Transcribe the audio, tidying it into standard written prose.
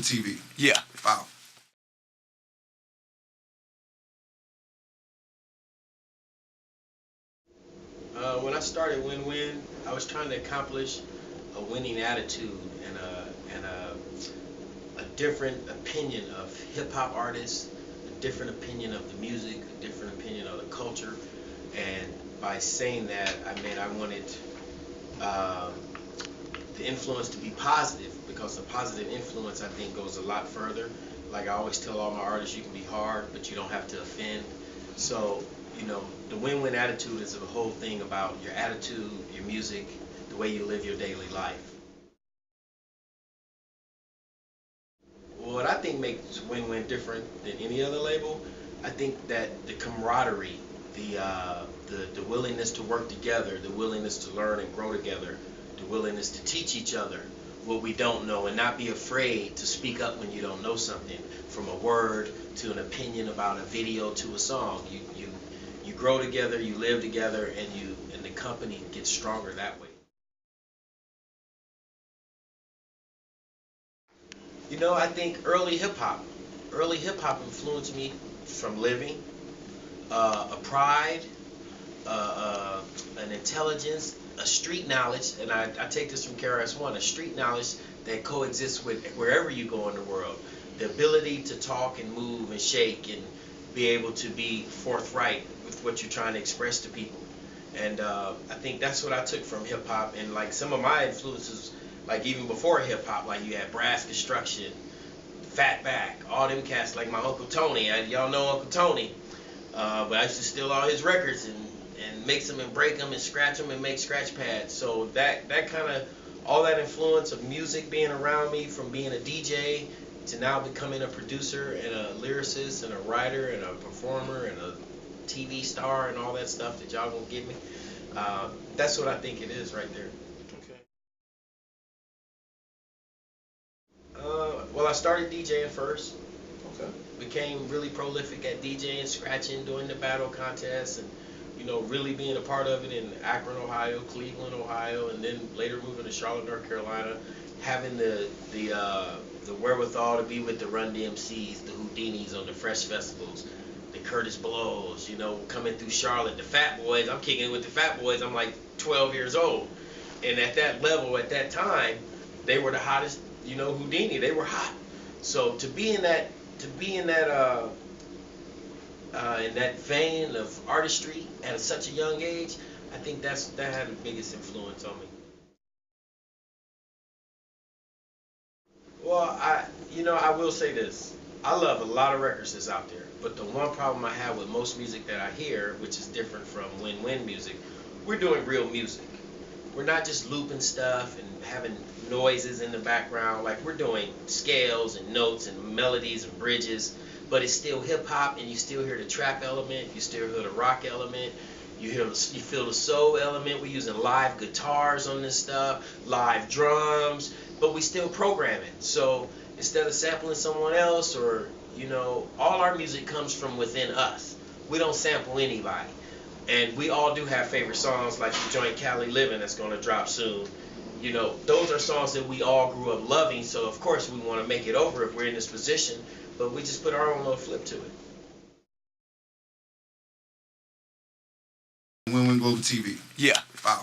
TV. Yeah. Wow. When I started Win-Win, I was trying to accomplish a winning attitude and a different opinion of hip-hop artists, a different opinion of the music, a different opinion of the culture. And by saying that, I wanted the influence to be positive, because a positive influence, I think, goes a lot further. Like I always tell all my artists, you can be hard, but you don't have to offend. So, you know, the win-win attitude is a whole thing about your attitude, your music, the way you live your daily life. What I think makes Win-Win different than any other label, I think that the camaraderie, the willingness to work together, the willingness to learn and grow together, the willingness to teach each other what we don't know and not be afraid to speak up when you don't know something, from a word to an opinion about a video to a song. You grow together, you live together, and the company gets stronger that way. You know, I think early hip hop influenced me from living, a pride, an intelligence, a street knowledge, and I take this from krs-one, a street knowledge that coexists with wherever you go in the world. The ability to talk and move and shake and be able to be forthright with what you're trying to express to people. And I think that's what I took from hip hop. And like some of my influences, like even before hip hop, like you had Brass Construction, Fatback, all them cats, like my Uncle Tony. Y'all know Uncle Tony. But I used to steal all his records and mix them and break them and scratch them and make scratch pads. So that kind of, all that influence of music being around me, from being a DJ to now becoming a producer and a lyricist and a writer and a performer and a TV star and all that stuff that y'all gonna give me, that's what I think it is right there. Well, I started DJing first. Okay. Became really prolific at DJing, scratching, doing the battle contests, and you know, really being a part of it in Akron, Ohio, Cleveland, Ohio, and then later moving to Charlotte, North Carolina, having the wherewithal to be with the Run DMCs, the Houdinis on the Fresh Festivals, the Curtis Blows, you know, coming through Charlotte, the Fat Boys. I'm kicking it with the Fat Boys. I'm like 12 years old, and at that level, at that time, they were the hottest. You know, Houdini, they were hot. So to be in that vein of artistry at such a young age, I think that had the biggest influence on me. Well, I will say this. I love a lot of records that's out there, but the one problem I have with most music that I hear, which is different from Win-Win music, we're doing real music. We're not just looping stuff and having noises in the background. Like, we're doing scales and notes and melodies and bridges, but it's still hip hop, and you still hear the trap element, you still hear the rock element, you feel the soul element. We're using live guitars on this stuff, live drums, but we still program it. So instead of sampling someone else, or you know, all our music comes from within us. We don't sample anybody. And we all do have favorite songs, like the joint Cali Living that's going to drop soon. You know, those are songs that we all grew up loving, so of course we want to make it over if we're in this position, but we just put our own little flip to it. Win-Win Global TV. Yeah. Wow.